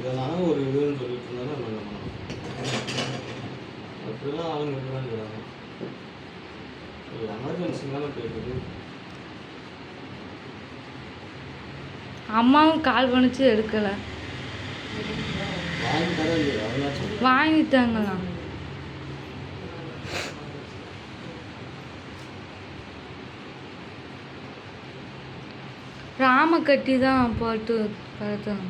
இதெல்லாம் ஒரு இதுன்னு சொல்லிட்டு இருந்தாலும் நம்ம என்ன பண்ணணும்? அப்படிலாம் ஆளுங்க இருக்கிறாங்க. எமர்ஜென்சி தானே போயிட்டு. அம்மாவும் கால் பண்ணிச்சு எடுக்கலை. வாங்கிட்டாங்களா? ராம கட்டி தான் போட்டு பார்த்தோம்.